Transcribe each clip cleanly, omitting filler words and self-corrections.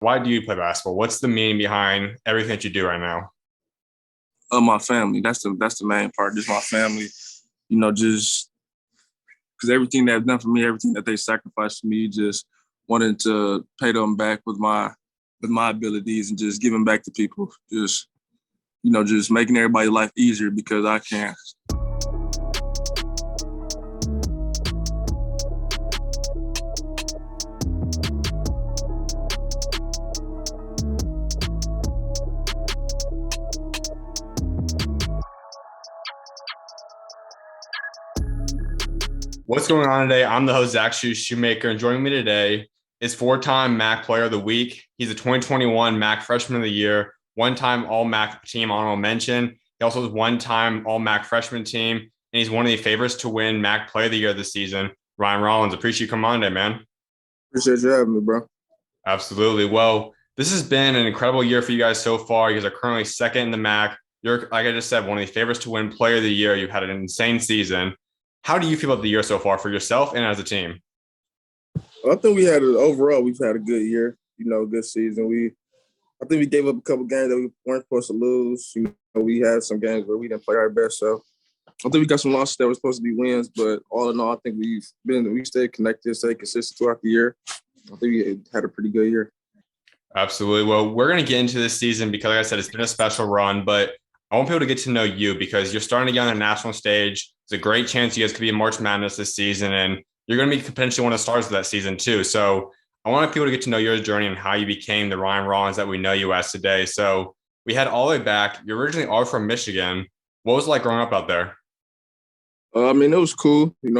Why do you play basketball? What's the meaning behind everything that you do right now? My family. That's the main part. Just my family. Just because everything they've done for me, everything that they sacrificed for me, just wanting to pay them back with my abilities and just giving back to people. Just making everybody's life easier because I can. What's going on today? I'm the host, Schumaker, and joining me today is four-time MAC Player of the Week. He's a 2021 MAC Freshman of the Year, one-time All-MAC Team Honorable Mention. He also was one-time All-MAC Freshman Team, and he's one of the favorites to win MAC Player of the Year this season. Ryan Rollins, appreciate you coming on today, man. Appreciate you having me, bro. Absolutely. Well, this has been an incredible year for you guys so far. You guys are currently second in the MAC. You're, like I just said, one of the favorites to win Player of the Year. You've had an insane season. How do you feel about the year so far for yourself and as a team? I think we've had a good year. Good season. I think we gave up a couple games that we weren't supposed to lose. We had some games where we didn't play our best. So I think we got some losses that were supposed to be wins. But all in all, I think we stayed connected, stayed consistent throughout the year. I think we had a pretty good year. Absolutely. Well, we're going to get into this season because, like I said, it's been a special run, but I want people to get to know you because you're starting to get on the national stage. It's a great chance you guys could be in March Madness this season, and you're going to be potentially one of the stars of that season too. So I want people to get to know your journey and how you became the Ryan Rollins that we know you as today. So we had all the way back. You originally are from Michigan. What was it like growing up out there? It was cool. I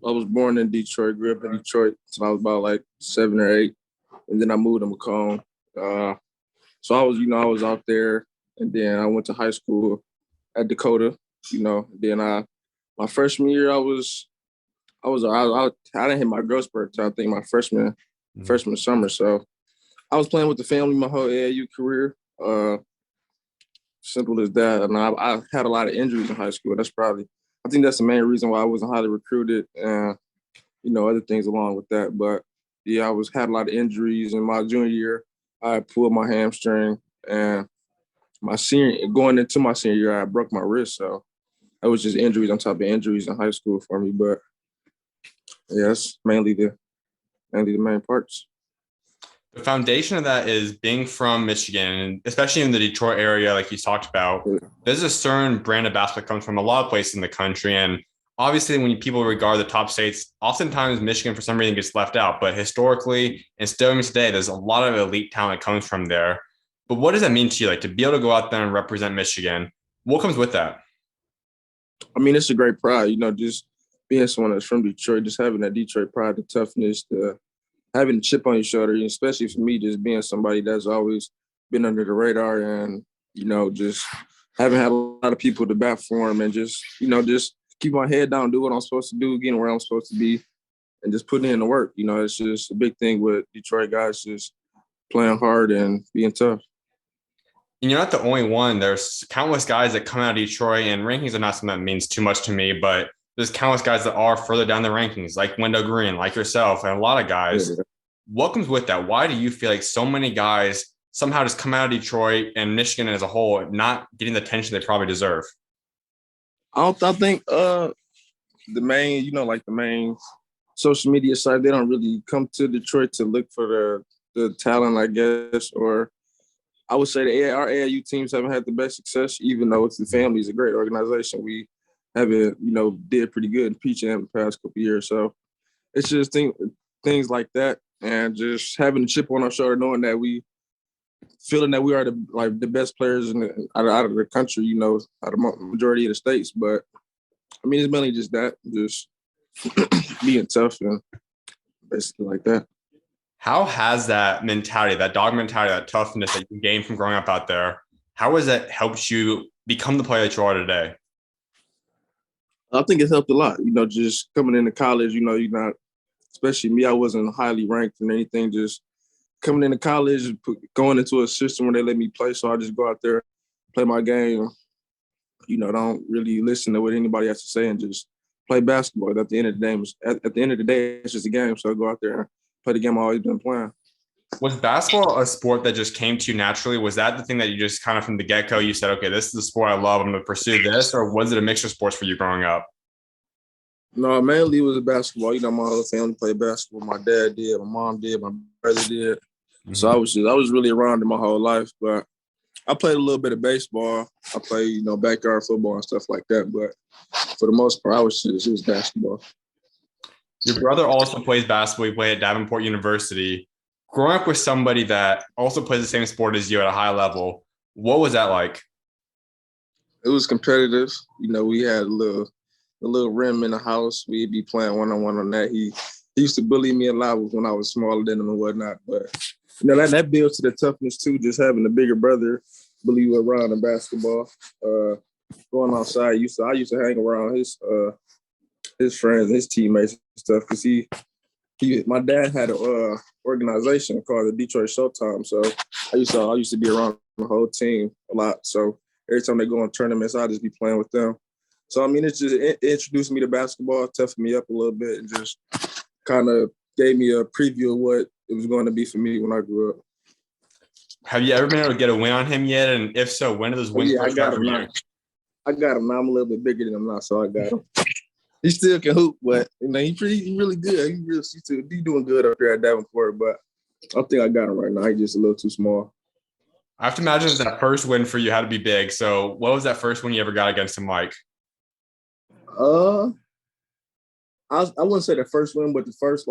was born in Detroit, grew up in Detroit until I was about like 7 or 8, and then I moved to Macomb. So I was out there, and then I went to high school at Dakota. Then my freshman year, I didn't hit my growth spurt until I think my freshman summer. So I was playing with the family my whole AAU career. Simple as that. And I had a lot of injuries in high school. I think that's the main reason why I wasn't highly recruited, and other things along with that. But yeah, had a lot of injuries in my junior year. I pulled my hamstring, and going into my senior year, I broke my wrist. So it was just injuries on top of injuries in high school for me. But yeah, that's mainly the main parts. The foundation of that is being from Michigan, and especially in the Detroit area, like you talked about. There's a certain brand of basketball that comes from a lot of places in the country. And obviously, when people regard the top states, oftentimes Michigan, for some reason, gets left out. But historically, and still even today, there's a lot of elite talent that comes from there. But what does that mean to you, like to be able to go out there and represent Michigan? What comes with that? It's a great pride, just being someone that's from Detroit, just having that Detroit pride, the toughness, having a chip on your shoulder, especially for me, just being somebody that's always been under the radar and, just haven't had a lot of people to bat for him and just keep my head down, do what I'm supposed to do, getting where I'm supposed to be, and just putting in the work. It's just a big thing with Detroit guys, just playing hard and being tough. And you're not the only one. There's countless guys that come out of Detroit, and rankings are not something that means too much to me, but there's countless guys that are further down the rankings, like Wendell Green, like yourself, and a lot of guys. Yeah. What comes with that? Why do you feel like so many guys somehow just come out of Detroit and Michigan as a whole not getting the attention they probably deserve? I think the main social media site, they don't really come to Detroit to look for the talent, I guess, or I would say our AAU teams haven't had the best success, even though the family is a great organization. We haven't, did pretty good in Peaching in the past couple of years. So it's just things like that, and just having a chip on our shoulder, knowing that feeling that we are the best players out of the country, out of the majority of the states. But it's mainly just that, just being tough and basically like that. How has that mentality, that dog mentality, that toughness that you gained from growing up out there, how has that helped you become the player that you are today? I think it's helped a lot. Just coming into college, you're not, especially me, I wasn't highly ranked in anything. Just coming into college, going into a system where they let me play. So I just go out there, play my game, don't really listen to what anybody has to say and just play basketball. At the end of the day, it's just a game. So I go out there and play the game I've always been playing. Was basketball a sport that just came to you naturally? Was that the thing that you just kind of from the get-go, you said, okay, this is the sport I love, I'm going to pursue this? Or was it a mixture of sports for you growing up? No, mainly it was basketball. You know, my whole family played basketball. My dad did, my mom did, my brother did. So Mhm. I was really around it my whole life. But I played a little bit of baseball. I played, backyard football and stuff like that. But for the most part, it was basketball. Your brother also plays basketball. He played at Davenport University. Growing up with somebody that also plays the same sport as you at a high level, what was that like? It was competitive. We had a little rim in the house. We'd be playing one-on-one on that. He used to bully me a lot when I was smaller than him and whatnot. But that builds to the toughness too. Just having a bigger brother bully you around in basketball. Going outside, I used to hang around his friends, his teammates and stuff because my dad had a organization called the Detroit Showtime. So I used to be around the whole team a lot. So every time they go on tournaments, I just be playing with them. So I mean, it introduced me to basketball, toughened me up a little bit, and just kind of gave me a preview of what it was going to be for me when I grew up. Have you ever been able to get a win on him yet? And if so, when do those But wins yeah, I first start got for him you? now. I got him now. I'm a little bit bigger than him now, so I got him. He still can hoop, but he really good. He doing good up there at Davenport, but I think I got him right now. He's just a little too small. I have to imagine that first win for you had to be big. So what was that first win you ever got against him like? Uh, I wouldn't say the first win, but the first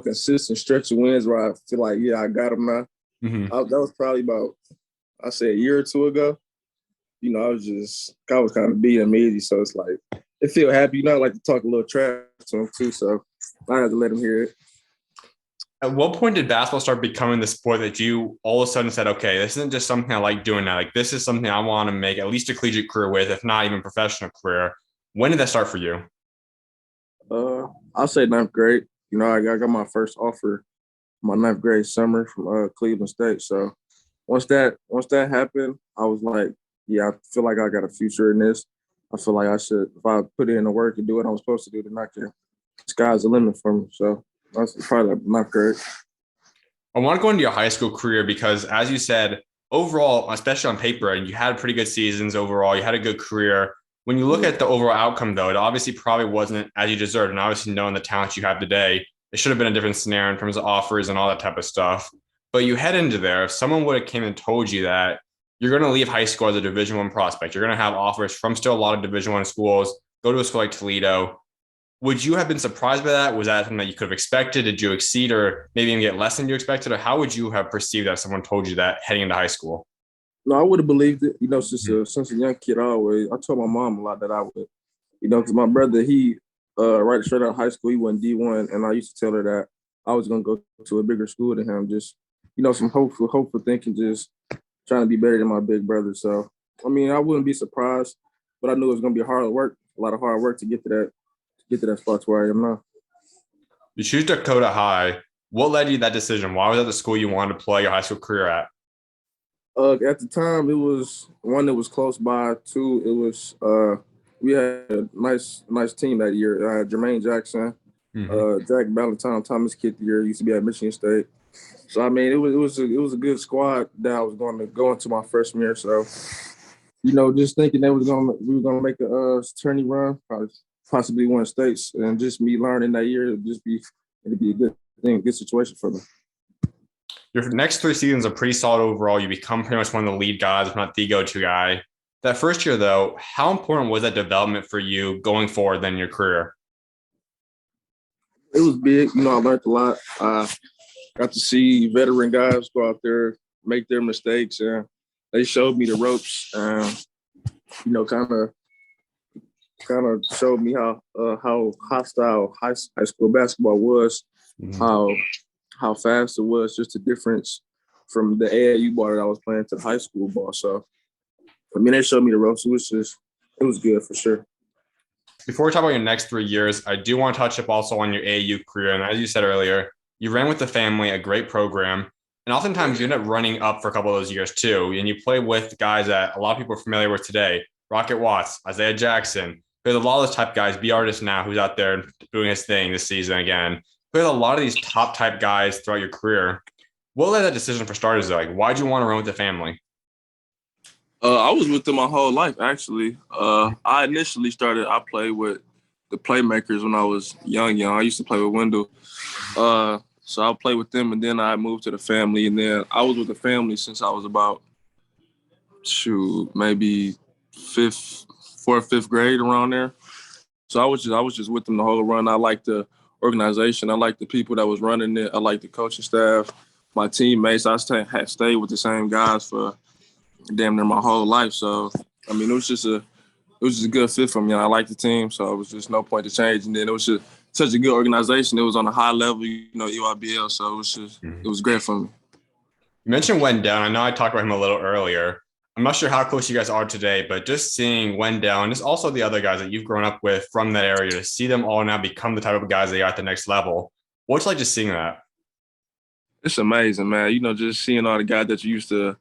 consistent stretch of wins where I feel like I got him now. Mm-hmm. That was probably about I say a year or two ago. I was kind of beating him easy, so it's like it feel happy. I like to talk a little trash to him too, so I had to let him hear it. At what point did basketball start becoming the sport that you all of a sudden said, okay, this isn't just something I like doing now. Like this is something I want to make at least a collegiate career with, if not even professional career. When did that start for you? I'll say ninth grade. I got my first offer my ninth grade summer from Cleveland State. So once that happened, I was like, I feel like I got a future in this. I feel like I should, if I put in the work and do what I'm supposed to do, then I can. Sky's the limit for me. So that's probably like ninth grade. I want to go into your high school career because, as you said, overall, especially on paper, and you had pretty good seasons overall, you had a good career. When you look at the overall outcome, though, it obviously probably wasn't as you deserved. And obviously, knowing the talent you have today, it should have been a different scenario in terms of offers and all that type of stuff. But you head into there. If someone would have came and told you that you're going to leave high school as a Division One prospect, you're going to have offers from still a lot of Division One schools, go to a school like Toledo. Would you have been surprised by that? Was that something that you could have expected? Did you exceed or maybe even get less than you expected? Or how would you have perceived that if someone told you that heading into high school? No, I would have believed it. Mhm. Since a young kid, I told my mom a lot that I would. Because my brother, he right straight out of high school, he went D1, and I used to tell her that I was gonna go to a bigger school than him. Just some hopeful thinking, just trying to be better than my big brother. So I mean, I wouldn't be surprised, but I knew it was gonna be hard work, a lot of hard work to get to that spot to where I am now. You choose Dakota High. What led you to that decision? Why was that the school you wanted to play your high school career at? At the time, it was one that was close by. Two, it was we had a nice team that year. Jermaine Jackson, Mm-hmm. Jack Valentine, Thomas Kidd the year used to be at Michigan State. So I mean, it was a good squad that I was going to go into my freshman year. So just thinking that we were gonna make a tourney run, probably, possibly win states, and just me learning that year, it'd be a good thing, good situation for me. Your next three seasons are pretty solid overall. You become pretty much one of the lead guys, if not the go-to guy. That first year, though, how important was that development for you going forward than your career? It was big. I learned a lot. Got to see veteran guys go out there, make their mistakes, and they showed me the ropes. Kind of showed me how hostile high school basketball was, Mm-hmm. how how fast it was, just the difference from the AAU ball that I was playing to the high school ball. So I mean, they showed me the ropes. It was good for sure. Before we talk about your next 3 years, I do want to touch up also on your AAU career. And as you said earlier, you ran with the family, a great program. And oftentimes you end up running up for a couple of those years too. And you play with guys that a lot of people are familiar with today. Rocket Watts, Isaiah Jackson. There's a lot of those type guys. Be Artis now, who's out there doing his thing this season again. There's a lot of these top type guys throughout your career. What led that decision for starters, though? Like, why'd you want to run with the family? I was with them my whole life, actually. I played with the playmakers when I was young. I used to play with Wendell. So I played with them, and then I moved to the family. And then I was with the family since I was about, maybe fourth, fifth grade, around there. So I was just with them the whole run. I liked the organization. I liked the people that was running it. I liked the coaching staff, my teammates. Had stayed with the same guys for damn near my whole life. So I mean, it was just a good fit for me. And I liked the team, so it was just no point to change. And then it was just such a good organization. It was on a high level, EYBL. So it was great for me. You mentioned Wendell. I know I talked about him a little earlier. I'm not sure how close you guys are today, but just seeing Wendell and just also the other guys that you've grown up with from that area, to see them all now become the type of guys they are at the next level. What's like just seeing that? It's amazing, man. Just seeing all the guys that you used to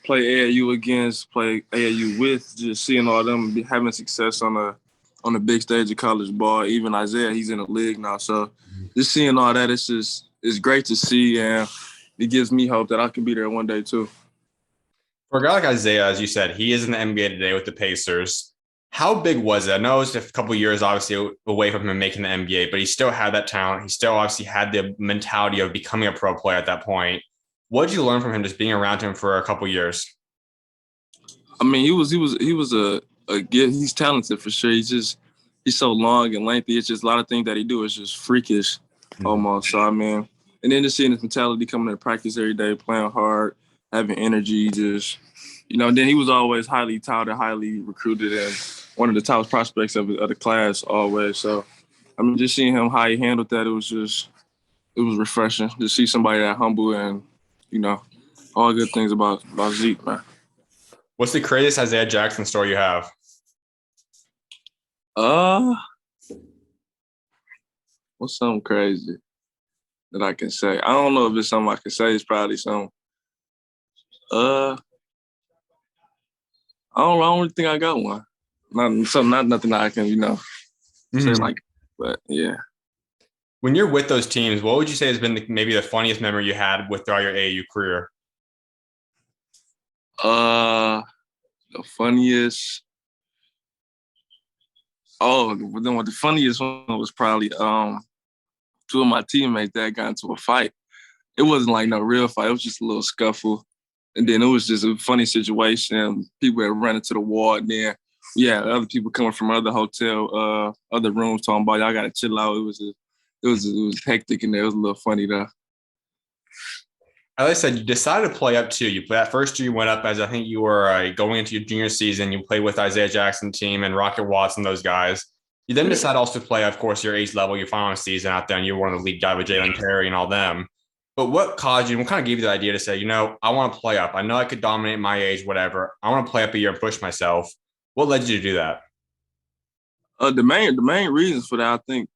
play AAU against, play AAU with, just seeing all them having success on the big stage of college ball. Even Isaiah, he's in the league now. So just seeing all that, it's great to see, and it gives me hope that I can be there one day too. For a guy like Isaiah, as you said, he is in the NBA today with the Pacers. How big was it? I know it was a couple of years, obviously, away from him making the NBA, but he still had that talent. He still obviously had the mentality of becoming a pro player at that point. What did you learn from him just being around him for a couple of years? I mean, he was a gift. He's talented for sure. He's so long and lengthy. It's just a lot of things that he do is just freakish, almost. So I mean, and then just seeing his mentality coming to practice every day, playing hard, having energy, then he was always highly touted, highly recruited, and one of the top prospects of the class always. So I mean, just seeing him how he handled that, it was refreshing to see somebody that humble and you know all good things about Zeke, man. What's the craziest Isaiah Jackson story you have? Uh, what's something crazy that I can say? I don't know if it's something I can say. It's probably something. Uh, I don't really think I got one. Not nothing that I can, say like. But yeah. When you're with those teams, what would you say has been maybe the funniest memory you had with throughout your AAU career? The funniest. Oh, then what the funniest one was probably two of my teammates that got into a fight. It wasn't like no real fight. It was just a little scuffle. And then it was just a funny situation. People had run into the wall, and then other people coming from other rooms talking about y'all gotta chill out. It was hectic in there. It was a little funny though. As I said, you decided to play up too. You play that first year, you went up as I think you were going into your junior season. You played with Isaiah Jackson team and Rocket Watson, those guys. You then decide also to play, of course, your age level, your final season out there, and you were one of the lead guys with Jalen Terry and all them. But what caused you, what kind of gave you the idea to say, I want to play up. I know I could dominate my age, whatever. I want to play up a year and push myself. What led you to do that? The main reasons for that, I think,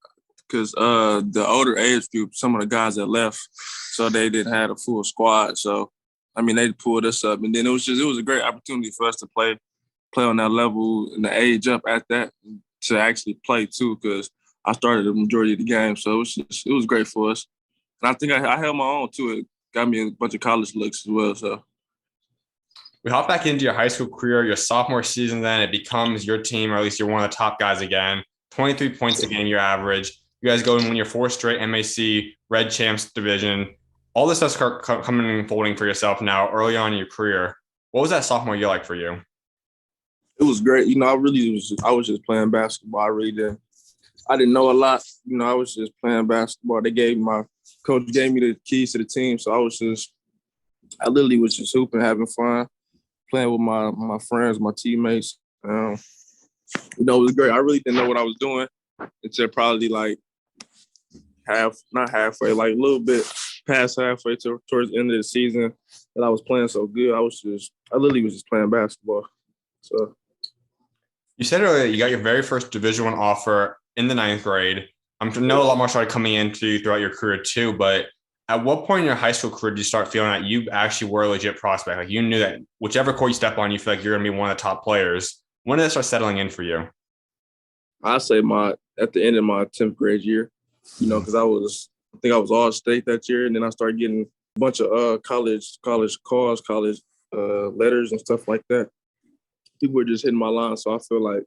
because the older age group, some of the guys that left, so they didn't have a full squad. So I mean, they pulled us up, and then it was a great opportunity for us to play on that level and the age up at that to actually play too, because I started the majority of the game. So it was great for us, and I think I held my own too. It got me a bunch of college looks as well. So. We hop back into your high school career, your sophomore season, then it becomes your team, or at least you're one of the top guys again. 23 points a game, your average. You guys go and win your fourth straight MAC Red Champs division. All this stuff's coming and folding for yourself now early on in your career. What was that sophomore year like for you? It was great. I was just playing basketball. I didn't know a lot. I was just playing basketball. My coach gave me the keys to the team. So I literally was just hooping, having fun, playing with my friends, my teammates. It was great. I really didn't know what I was doing until probably like not halfway, like a little bit past halfway towards the end of the season that I was playing so good. I literally was just playing basketball. So. You said earlier that you got your very first Division I offer in the ninth grade. I know a lot more started coming into throughout your career too, but at what point in your high school career did you start feeling that you actually were a legit prospect? Like you knew that whichever court you step on, you feel like you're going to be one of the top players. When did it start settling in for you? I say at the end of my 10th grade year, because I think I was all state that year, and then I started getting bunch of college calls, college letters and stuff like that. People were just hitting my line, so I feel like,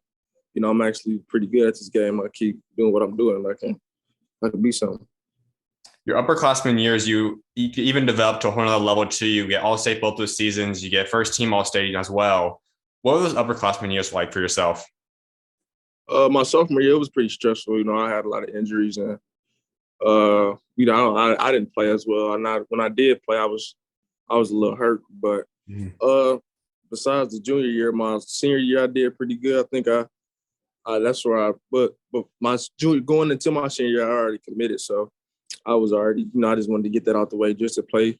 I'm actually pretty good at this game. I keep doing what I'm doing. I can be something. Your upperclassmen years, you even developed to a whole other level too. You get All-State both those seasons. You get first team All-State as well. What were those upperclassmen years like for yourself? My sophomore year, it was pretty stressful. I had a lot of injuries and I didn't play as well. When I did play, I was a little hurt. But besides the junior year, my senior year I did pretty good. I think that's where but my junior going into my senior year, I already committed, so I was already I just wanted to get that out the way just to play,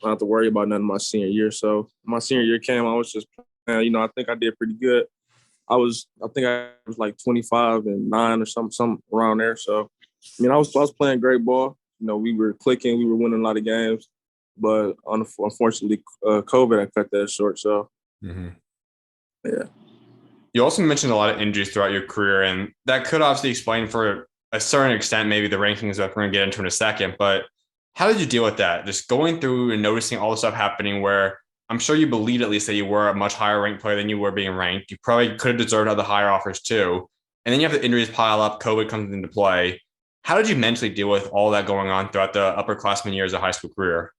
not have to worry about nothing my senior year. So my senior year came, I was just playing. I think I did pretty good. I think I was like 25-9 or something around there. So I was playing great ball. We were clicking, we were winning a lot of games, but unfortunately, COVID had cut that short. So yeah. You also mentioned a lot of injuries throughout your career, and that could obviously explain for a certain extent maybe the rankings that we're going to get into in a second. But how did you deal with that? Just going through and noticing all the stuff happening where I'm sure you believed at least that you were a much higher ranked player than you were being ranked. You probably could have deserved other higher offers too. And then you have the injuries pile up, COVID comes into play. How did you mentally deal with all that going on throughout the upperclassmen years of high school career?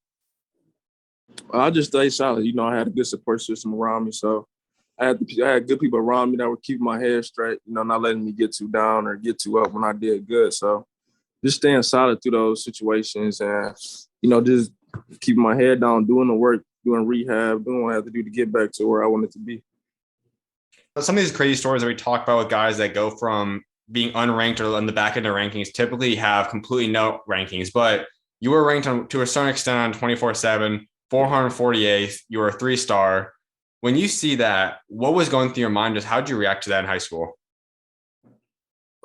I just stayed solid. I had a good support system around me, so I had good people around me that were keeping my head straight, not letting me get too down or get too up when I did good. So just staying solid through those situations and, just keeping my head down, doing the work, doing rehab, doing what I have to do to get back to where I wanted to be. Some of these crazy stories that we talk about with guys that go from being unranked or on the back end of rankings typically have completely no rankings, but you were ranked to a certain extent on 24/7, 448th, you were a 3-star. When you see that, what was going through your mind? Just how did you react to that in high school?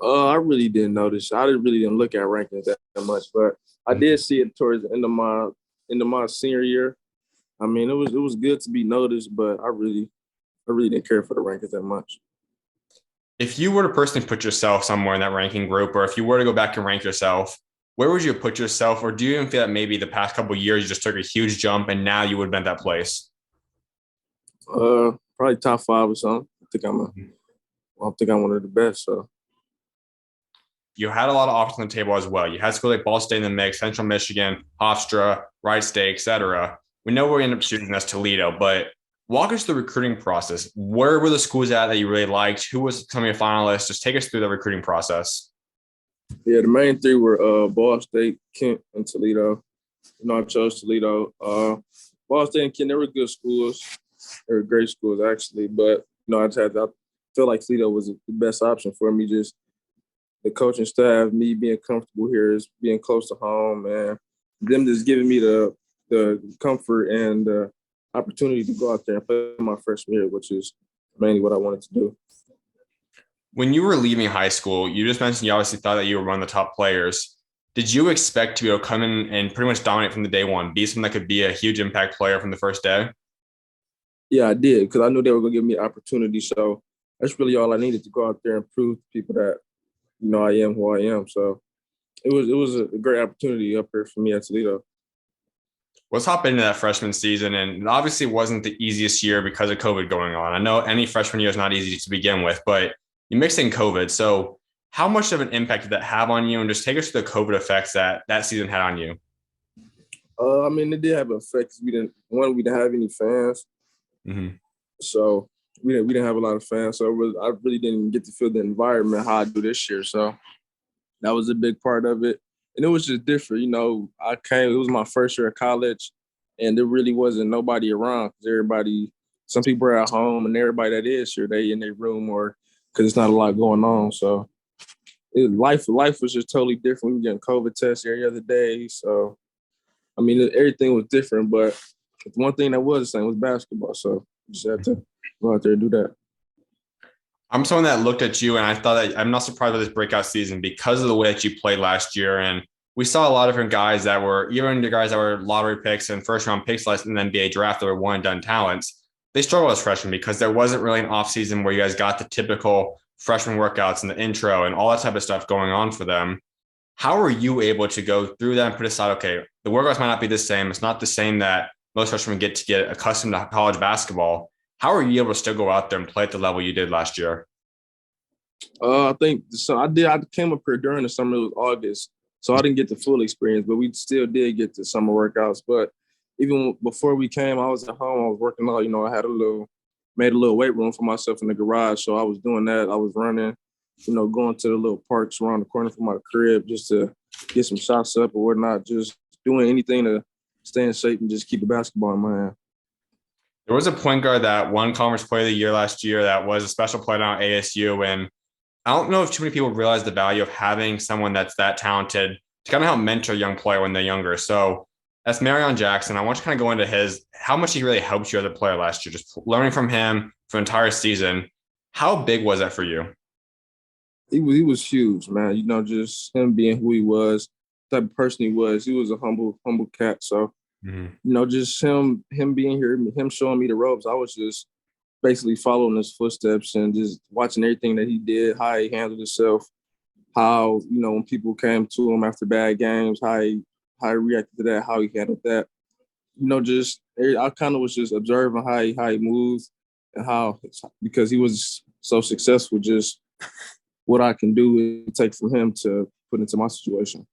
I really didn't notice. I really didn't look at rankings that much, but I did see it towards the end of my senior year. It was good to be noticed, but I really didn't care for the rankings that much. If you were to personally put yourself somewhere in that ranking group, or if you were to go back and rank yourself, where would you put yourself? Or do you even feel that maybe the past couple of years you just took a huge jump and now you would have been at that place? Probably top 5 or something. I think I'm one of the best. So you had a lot of offers on the table as well. You had schools like Ball State in the mix, Central Michigan, Hofstra, Wright State, etc. We know where we end up shooting, that's Toledo, but walk us through the recruiting process. Where were the schools at that you really liked? Who was some of your finalists? Just take us through the recruiting process. Yeah, the main 3 were Ball State, Kent, and Toledo. I chose Toledo. Ball State and Kent, they were good schools. They were great schools, actually. But, I feel like Toledo was the best option for me. Just the coaching staff, me being comfortable here, is being close to home, and them just giving me the comfort and the opportunity to go out there and play my freshman year, which is mainly what I wanted to do. When you were leaving high school, you just mentioned you obviously thought that you were one of the top players. Did you expect to be able to come in and pretty much dominate from the day one, be someone that could be a huge impact player from the first day? Yeah, I did, because I knew they were going to give me an opportunity. So that's really all I needed, to go out there and prove to people that, I am who I am. So it was a great opportunity up here for me at Toledo. Let's hop into that freshman season. And it obviously wasn't the easiest year because of COVID going on. I know any freshman year is not easy to begin with, but you mixed in COVID. So how much of an impact did that have on you? And just take us through the COVID effects that season had on you. It did have an effect. We didn't have any fans. Mm-hmm. So we didn't have a lot of fans. So I really didn't get to feel the environment how I do this year. So that was a big part of it. And it was just different. It was my first year of college, and there really wasn't nobody around, because some people are at home, and everybody that is here, they in their room, or because it's not a lot going on. So life was just totally different. We were getting COVID tests every other day. So, everything was different, but one thing that was the same was basketball. So you just had to go out there and do that. I'm someone that looked at you and I thought that I'm not surprised by this breakout season because of the way that you played last year. And we saw a lot of different guys that were, even the guys that were lottery picks and first round picks less in the NBA draft that were one and done talents. They struggled as freshmen because there wasn't really an off season where you guys got the typical freshman workouts and the intro and all that type of stuff going on for them. How are you able to go through that and put aside, okay, the workouts might not be the same. It's not the same that most freshmen get accustomed to college basketball. How are you able to still go out there and play at the level you did last year? I think so. I came up here during the summer. It was August, so I didn't get the full experience, but we still did get the summer workouts. But even before we came, I was at home. I was working out. I had made a little weight room for myself in the garage, so I was doing that. I was running, going to the little parks around the corner from my crib just to get some shots up or whatnot. Just doing anything to stay in shape and just keep the basketball in my hand. There was a point guard that won Conference Player of the Year last year that was a special player on ASU. And I don't know if too many people realize the value of having someone that's that talented to kind of help mentor a young player when they're younger. So that's Marreon Jackson. I want you to kind of go into how much he really helped you as a player last year, just learning from him for an entire season. How big was that for you? He was huge, man. Just him being who he was, type of person he was. He was a humble cat. So, just him being here, him showing me the ropes. I was just basically following his footsteps and just watching everything that he did, how he handled himself, how, when people came to him after bad games, how he reacted to that, how he handled that. I kind of was just observing how he moves and because he was so successful, just what I can do and take from him to put into my situation.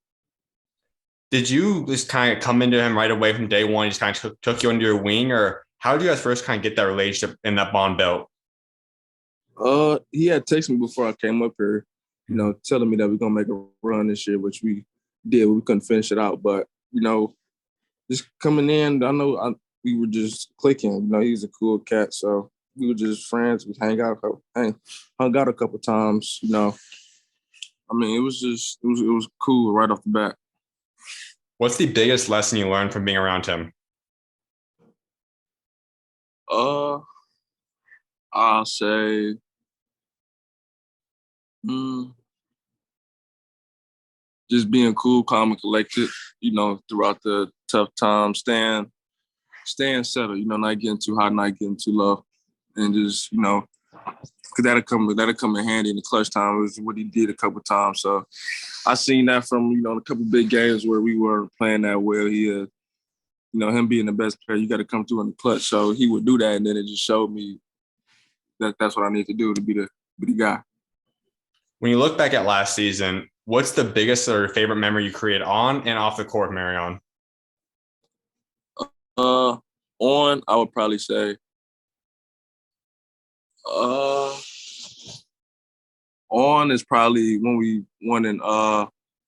Did you just kind of come into him right away from day one? He just kind of took you under your wing, or how did you guys first kind of get that relationship and that bond built? He had texted me before I came up here, telling me that we're gonna make a run this year, which we did. We couldn't finish it out, but just coming in, we were just clicking. He's a cool cat, so we were just friends. We hung out a couple times. It was cool right off the bat. What's the biggest lesson you learned from being around him? I'll say, just being cool, calm, and collected. Throughout the tough times, staying settled. Not getting too hot, not getting too low, and just because that'll come in handy in the clutch time. Was what he did a couple times. So I seen that from a couple big games where we were playing that well. Him being the best player, you got to come through in the clutch. So he would do that, and then it just showed me that that's what I need to do to be the guy. When you look back at last season, what's the biggest or favorite memory you create on and off the court, Marreon? On, I would probably say, on is probably when we won in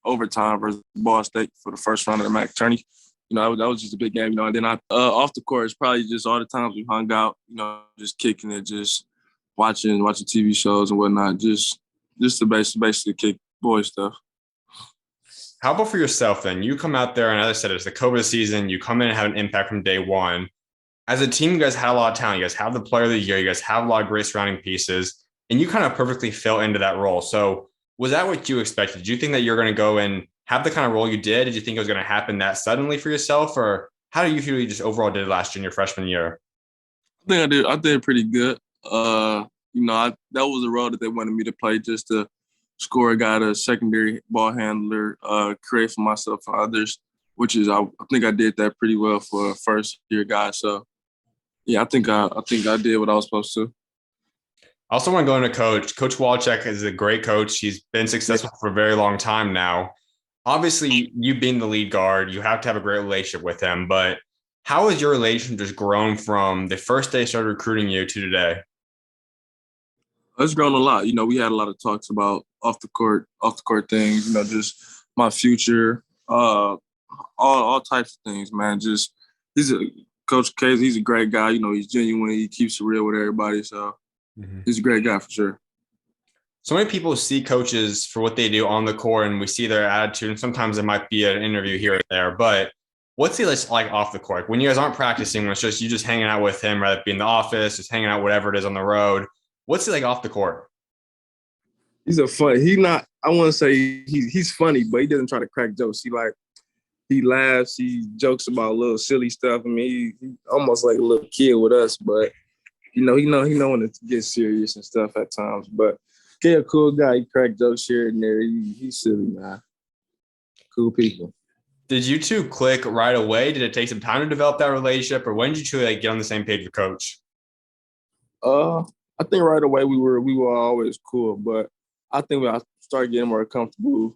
overtime versus Ball State for the first round of the MAC tourney. That was just a big game, and then off the court, it's probably just all the times we hung out, just kicking it, just watching TV shows and whatnot, just to basically kick boy stuff. How about for yourself then? You come out there, and as I said, it's the COVID season. You come in and have an impact from day one. As a team, you guys had a lot of talent. You guys have the player of the year. You guys have a lot of great surrounding pieces, and you kind of perfectly fell into that role. So was that what you expected? Did you think that you're going to go and have the kind of role you did? Did you think it was going to happen that suddenly for yourself, or how do you feel you just overall did last year in your freshman year? I think I did. I did pretty good. That was a role that they wanted me to play, just to score a guy, a secondary ball handler, create for myself and others, which is I think I did that pretty well for a first year guy. So yeah, I think I did what I was supposed to. I also want to go into Coach. Coach Kowalczyk is a great coach. He's been successful for a very long time now. Obviously, you being the lead guard, you have to have a great relationship with him. But how has your relationship just grown from the first day he started recruiting you to today? It's grown a lot. We had a lot of talks about off the court things. Just my future, all types of things, man. Just Coach K. He's a great guy. He's genuine. He keeps it real with everybody. So he's a great guy for sure. So many people see coaches for what they do on the court, and we see their attitude. And sometimes it might be an interview here or there. But what's he like off the court when you guys aren't practicing? When it's just you just hanging out with him, rather it be in the office, just hanging out, whatever it is on the road. What's he like off the court? He's a fun. He not. I want to say he's funny, but he doesn't try to crack jokes. He laughs. He jokes about little silly stuff. He almost like a little kid with us, but he know when to get serious and stuff at times. But a cool guy. He crack jokes here and there. He's silly, man. cool people. Did you two click right away? Did it take some time to develop that relationship, or when did you two get on the same page with coach? I think right away we were always cool, but I think I started getting more comfortable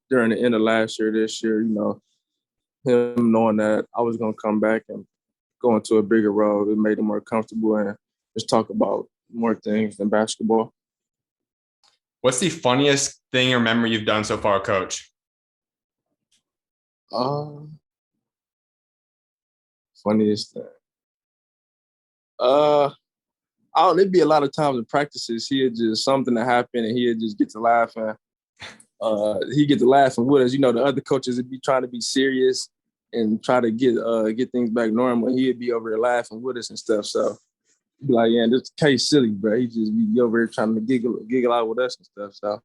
during the end of last year, this year. Him knowing that I was gonna come back and go into a bigger role, it made him more comfortable and just talk about more things than basketball. What's the funniest thing or memory you've done so far, coach? Funniest thing. It'd be a lot of times in practices, he'd just something that happened and he'd just get to laughing. He'd get to laughing with us. The other coaches would be trying to be serious and try to get things back normal. He'd be over there laughing with us and stuff. So he'd be like, yeah, this case silly, bro. He'd just be over here trying to giggle out with us and stuff. So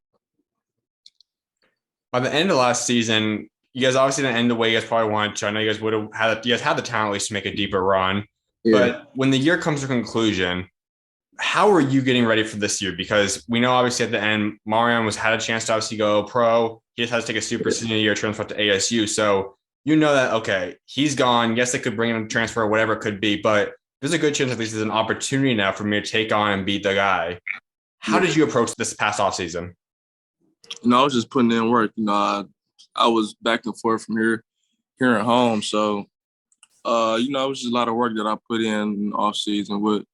By the end of last season, you guys obviously didn't end the way you guys probably wanted to. I know you guys would have had the talent at least to make a deeper run. Yeah. But when the year comes to conclusion, how are you getting ready for this year? Because we know obviously at the end, Marreon had a chance to obviously go pro. He just has to take a super senior year transfer to ASU. So you know that, okay, he's gone. Yes, they could bring him a transfer or whatever it could be, but there's a good chance at least there's an opportunity now for me to take on and beat the guy. How did you approach this past offseason? I was just putting in work. I was back and forth from here at home. So, it was just a lot of work that I put in off season with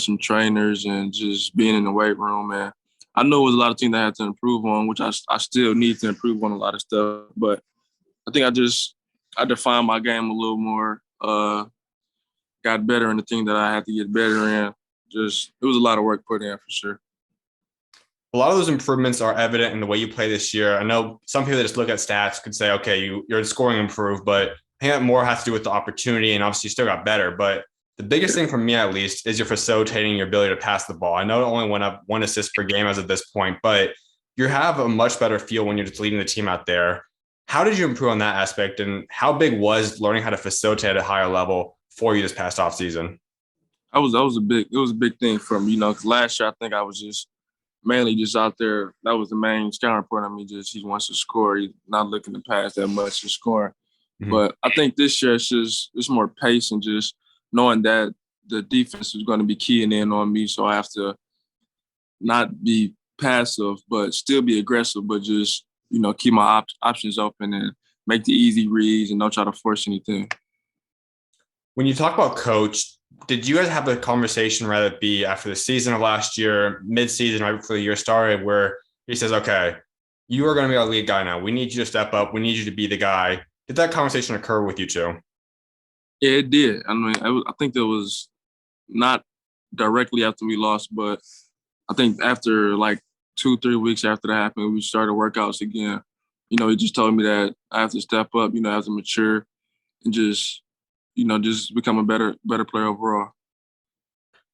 some trainers and just being in the weight room. And I know it was a lot of things that I had to improve on, which I still need to improve on a lot of stuff. But I think I defined my game a little more, got better in the thing that I had to get better in. It was a lot of work put in for sure. A lot of those improvements are evident in the way you play this year. I know some people that just look at stats could say, okay, your scoring improved, but I think that more has to do with the opportunity, and obviously you still got better. But the biggest thing for me, at least, is your facilitating, your ability to pass the ball. I know it only went up 1 assist per game as of this point, but you have a much better feel when you're just leading the team out there. How did you improve on that aspect, and how big was learning how to facilitate at a higher level for you this past offseason? It was a big thing for me, because last year I think I was just mainly just out there. That was the main scouting point on me. Just he wants to score. He's not looking to pass that much and score. Mm-hmm. But I think this year it's more pace and just knowing that the defense is going to be keying in on me. So I have to not be passive, but still be aggressive, but just, keep my options open and make the easy reads and don't try to force anything. When you talk about coach, did you guys have a conversation, rather it be after the season of last year, mid-season, right before the year started, where he says, okay, you are going to be our lead guy now. We need you to step up. We need you to be the guy. Did that conversation occur with you two? Yeah, it did. I think it was not directly after we lost, but I think after 2-3 weeks after that happened, we started workouts again. He just told me that I have to step up, I have to mature and just become a better player overall.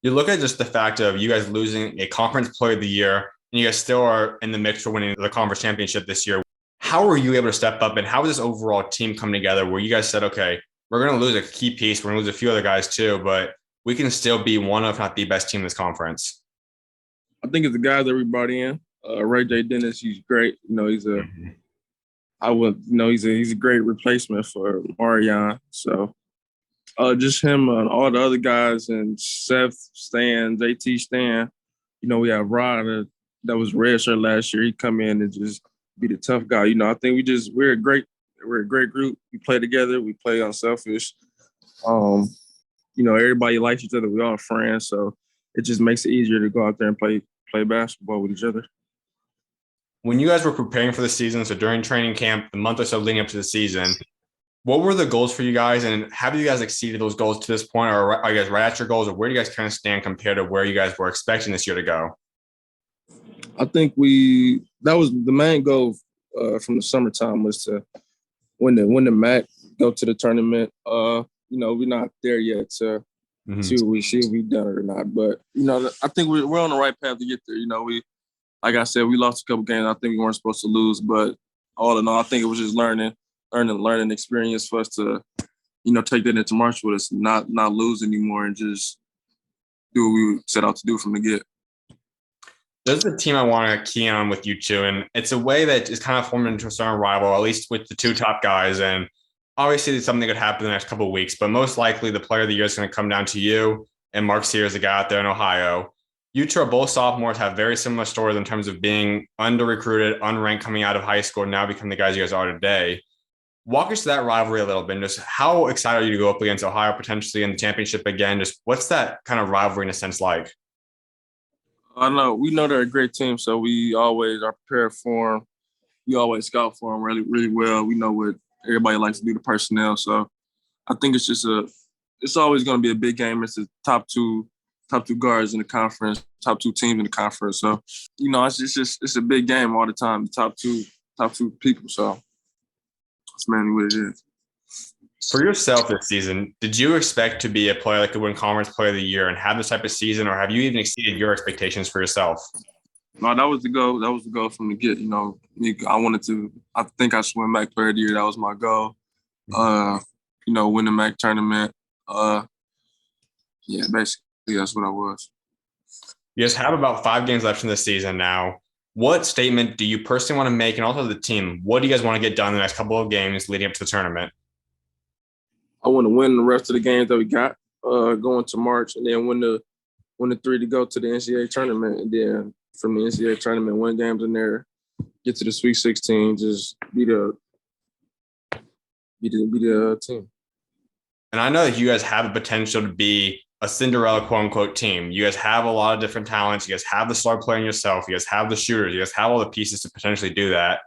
You look at just the fact of you guys losing a conference player of the year, and you guys still are in the mix for winning the conference championship this year. How were you able to step up, and how was this overall team come together where you guys said, okay, we're going to lose a key piece, we're going to lose a few other guys too, but we can still be one of, if not the best team in this conference? I think it's the guys that we brought in. Ray J. Dennis, he's great. He's a great replacement for Marreon. So just him and all the other guys, and Seth, Stan, JT Stan. We have Rod that was red shirt last year. He come in and just be the tough guy. I think we're a great group. We play together. We play unselfish. Everybody likes each other. We all friends, so it just makes it easier to go out there and play basketball with each other. When you guys were preparing for the season, so during training camp, the month or so leading up to the season, what were the goals for you guys, and have you guys exceeded those goals to this point, or are you guys right at your goals, or where do you guys kind of stand compared to where you guys were expecting this year to go? I think that was the main goal from the summertime, was to win the MAC, go to the tournament. We're not there yet to see if we done it or not, but I think we're on the right path to get there. Like I said, we lost a couple games I think we weren't supposed to lose, but all in all, I think it was just learning experience for us to, take that into March with us, not lose anymore, and just do what we set out to do from the get. This is a team I want to key on with you two, and it's a way that is kind of formed into a certain rival, at least with the two top guys. And obviously, something could happen in the next couple of weeks, but most likely, the player of the year is going to come down to you and Mark Sears, the guy out there in Ohio. You two are both sophomores, have very similar stories in terms of being under recruited, unranked coming out of high school, and now become the guys you guys are today. Walk us through that rivalry a little bit. And just how excited are you to go up against Ohio potentially in the championship again? Just what's that kind of rivalry in a sense like? I know we know they're a great team, so we always are prepared for them. We always scout for them really, really well. We know what everybody likes to do to personnel, so I think it's always going to be a big game. It's the top two guards in the conference, top two teams in the conference. So it's a big game all the time. The top two people. So that's mainly what it is. For yourself this season, did you expect to be a player that could win Conference Player of the Year and have this type of season, or have you even exceeded your expectations for yourself? No, that was the goal. That was the goal from the get. I think I should win MAC Player of the Year. That was my goal. Win the MAC tournament. Basically that's what I was. You guys have about 5 games left in the season now. What statement do you personally want to make, and also the team? What do you guys want to get done in the next couple of games leading up to the tournament? I want to win the rest of the games that we got going to March, and then win the 3 to go to the NCAA tournament, and then from the NCAA tournament, win games in there, get to the Sweet 16, just be the team. And I know that you guys have the potential to be a Cinderella quote unquote team. You guys have a lot of different talents. You guys have the star player in yourself. You guys have the shooters. You guys have all the pieces to potentially do that.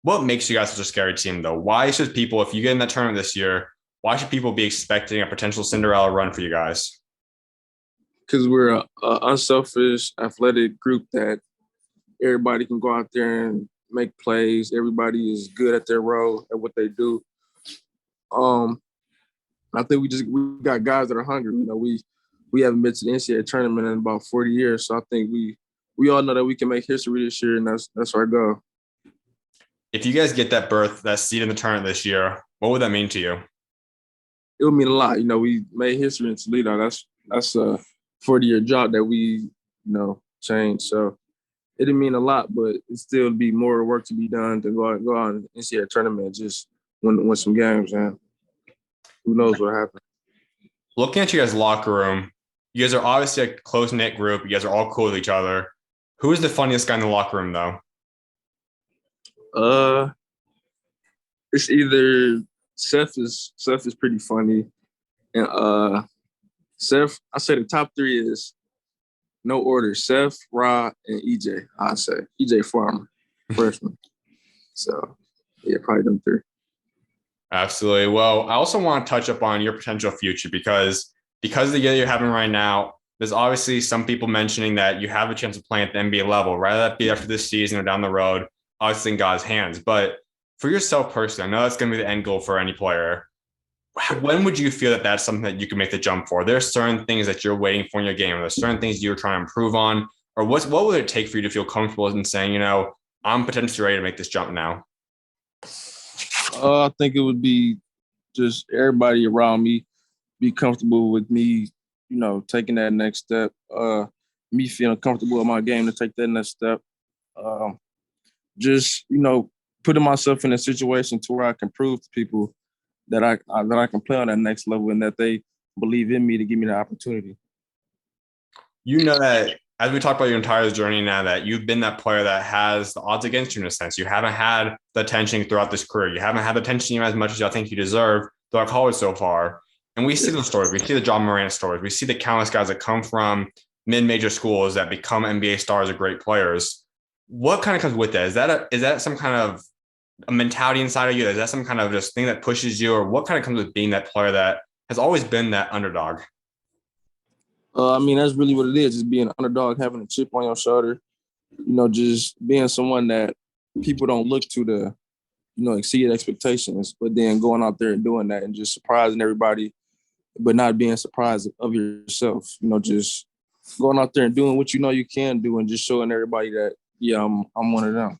What makes you guys such a scary team, though? Why should people, if you get in that tournament this year, why should people be expecting a potential Cinderella run for you guys? Because we're an unselfish, athletic group that everybody can go out there and make plays. Everybody is good at their role, at what they do. I think we got guys that are hungry. We haven't been to the NCAA tournament in about 40 years, so I think we all know that we can make history this year, and that's our goal. If you guys get that seed in the tournament this year, what would that mean to you? It would mean a lot. We made history in Toledo. That's a 40-year drought that we changed. So it didn't mean a lot, but it still be more work to be done to go out in the NCAA tournament and just win some games, and who knows what happened. Looking at you guys' locker room, you guys are obviously a close-knit group. You guys are all cool with each other. Who is the funniest guy in the locker room, though? It's either Seth is pretty funny, and Seth. I say the top 3 is no order: Seth, Rod, and EJ. I say EJ Farmer, freshman. So yeah, probably them 3. Absolutely. Well, I also want to touch up on your potential future because of the year you're having right now, there's obviously some people mentioning that you have a chance of playing at the NBA level, rather that be after this season or down the road, obviously in God's hands. But for yourself personally, I know that's going to be the end goal for any player. When would you feel that that's something that you can make the jump for? There are certain things that you're waiting for in your game. Or there's certain things you're trying to improve on, or what would it take for you to feel comfortable in saying, I'm potentially ready to make this jump now? I think it would be just everybody around me be comfortable with me, taking that next step. Me feeling comfortable in my game to take that next step. Just putting myself in a situation to where I can prove to people that I can play on that next level and that they believe in me to give me the opportunity. You know that as we talk about your entire journey now, that you've been that player that has the odds against you in a sense. You haven't had the attention throughout this career. You haven't had the attention as much as I think you deserve throughout college so far. And we see those stories. We see the John Morant stories. We see the countless guys that come from mid-major schools that become NBA stars or great players. What kind of comes with that? Is that some kind of a mentality inside of you? Is that some kind of just thing that pushes you? Or what kind of comes with being that player that has always been that underdog? That's really what it is. Just being an underdog, having a chip on your shoulder, just being someone that people don't look to exceed expectations, but then going out there and doing that and just surprising everybody, but not being surprised of yourself, just going out there and doing what you can do and just showing everybody that, yeah, I'm one of them.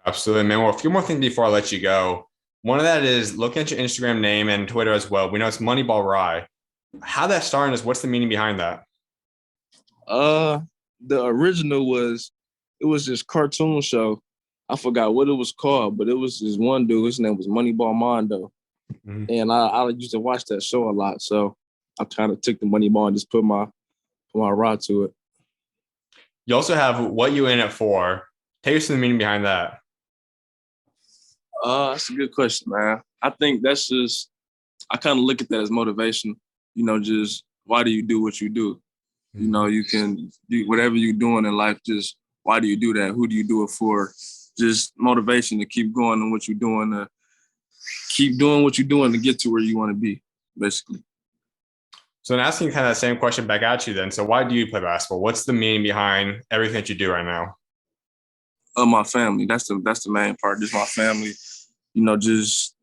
Absolutely, man. Well, a few more things before I let you go. One of that is looking at your Instagram name and Twitter as well. We know it's Moneyball Rye. How that started is what's the meaning behind that? the original was this cartoon show. I forgot what it was called, but it was this one dude. His name was Moneyball Mondo, and I used to watch that show a lot. So I kind of took the Moneyball and just put my rod to it. You also have what you in it for. Take us to the meaning behind that. That's a good question, man. I think that's just, I kind of look at that as motivation. Just why do you do what you do? You can do whatever you're doing in life. Just why do you do that? Who do you do it for? Just motivation to keep going on what you're doing, to keep doing what you're doing to get to where you want to be, basically. So I'm asking kind of the same question back at you then. So why do you play basketball? What's the meaning behind everything that you do right now? My family. That's the main part. Just my family. Just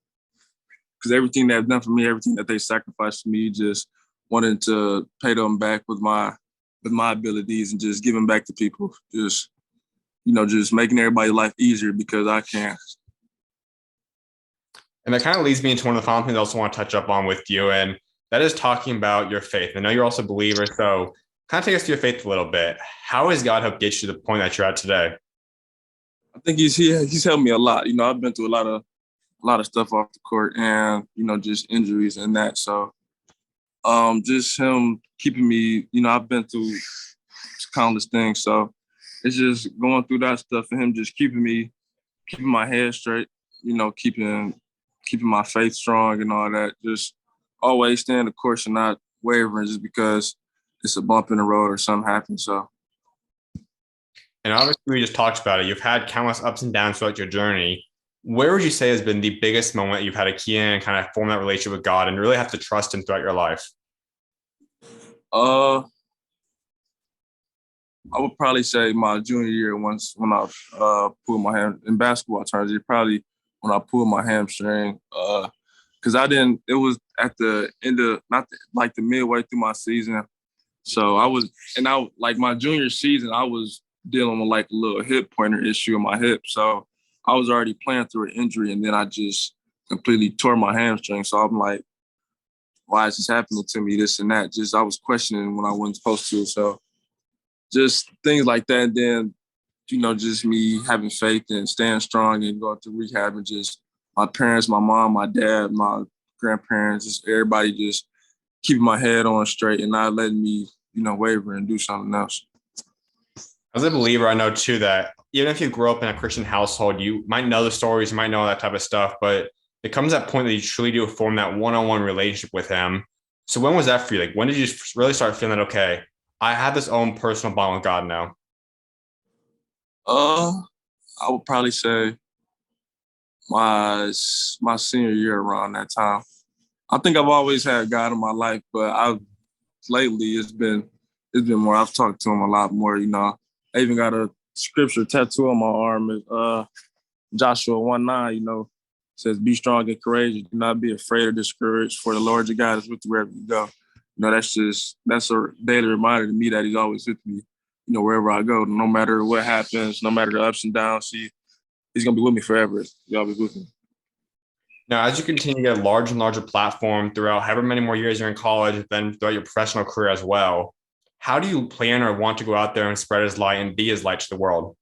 because everything they've done for me, everything that they sacrificed for me, just wanting to pay them back with my abilities and just giving back to people. Just just making everybody's life easier because I can. And that kind of leads me into one of the final things I also want to touch up on with you, and that is talking about your faith. I know you're also a believer, so kind of take us to your faith a little bit. How has God helped get you to the point that you're at today? I think he's helped me a lot. I've been through a lot of stuff off the court and, just injuries and that. So just him keeping me, I've been through countless things. So it's just going through that stuff and him just keeping my head straight, keeping my faith strong and all that. Just always staying the course and not wavering just because it's a bump in the road or something happens. So. And obviously we just talked about it. You've had countless ups and downs throughout your journey. Where would you say has been the biggest moment you've had a key in and kind of form that relationship with God and really have to trust him throughout your life? I would probably say my junior year when I pulled my hand in basketball terms. Probably when I pulled my hamstring. Because it was at the end of, like the midway through my season. So like my junior season, I was dealing with like a little hip pointer issue in my hip. So I was already playing through an injury and then I just completely tore my hamstring. So I'm like, why is this happening to me, this and that? Just I was questioning when I wasn't supposed to. So just things like that. And then, just me having faith and staying strong and going to rehab and just my parents, my mom, my dad, my grandparents, just everybody just keeping my head on straight and not letting me, waver and do something else. As a believer, I know too that even if you grow up in a Christian household, you might know the stories, you might know that type of stuff, but it comes that point that you truly do form that one-on-one relationship with him. So when was that for you? Like, when did you really start feeling that, okay, I have this own personal bond with God now? I would probably say my senior year around that time. I think I've always had God in my life, but lately it's been more. I've talked to him a lot more. I even got a scripture tattoo on my arm. Joshua 1:9. Says, "Be strong and courageous. Do not be afraid or discouraged. For the Lord your God is with you wherever you go." That's a daily reminder to me that He's always with me. Wherever I go, no matter what happens, no matter the ups and downs, He's gonna be with me forever. He's always with me. Now, as you continue to get a larger and larger platform throughout however many more years you're in college, then throughout your professional career as well, how do you plan or want to go out there and spread His light and be His light to the world?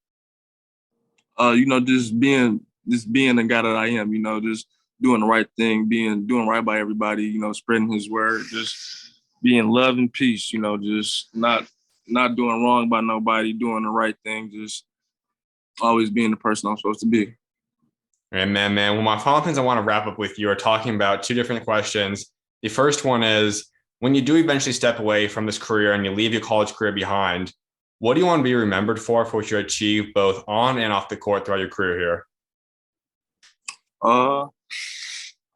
Just being the guy that I am. Just doing the right thing, doing right by everybody. Spreading His word, just being love and peace. Just not doing wrong by nobody, doing the right thing. Just always being the person I'm supposed to be. And man. Well, my final things I want to wrap up with you are talking about two different questions. The first one is, when you do eventually step away from this career and you leave your college career behind, what do you want to be remembered for what you achieved both on and off the court throughout your career here? I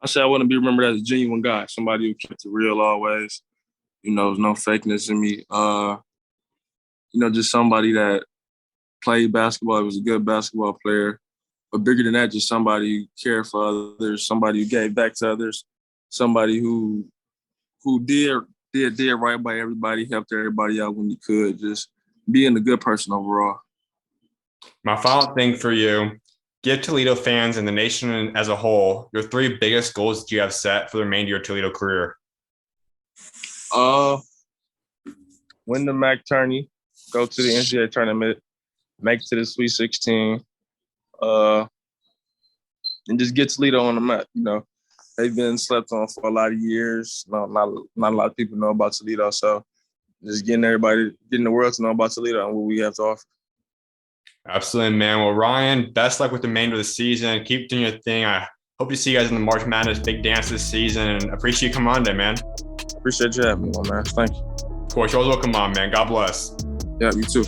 say I want to be remembered as a genuine guy, somebody who kept it real always. There's no fakeness in me. Just somebody that played basketball, was a good basketball player. But bigger than that, just somebody who cared for others, somebody who gave back to others, somebody who did right by everybody, helped everybody out when he could, just being a good person overall. My final thing for you, give Toledo fans and the nation as a whole your three biggest goals that you have set for the remainder of your Toledo career. Win the MAC tourney, go to the NCAA tournament, make it to the Sweet 16, and just get Toledo on the map. You know, they've been slept on for a lot of years. Not a lot of people know about Toledo, so just getting the world to know about Toledo and what we have to offer. Absolutely, man. Well, Ryan, best luck with the remainder of the season. Keep doing your thing. I hope to see you guys in the March Madness big dance this season, and appreciate you coming on today, man. Appreciate you having me, man. Thank you. Of course, you're always welcome on, man. God bless. Yeah, you too.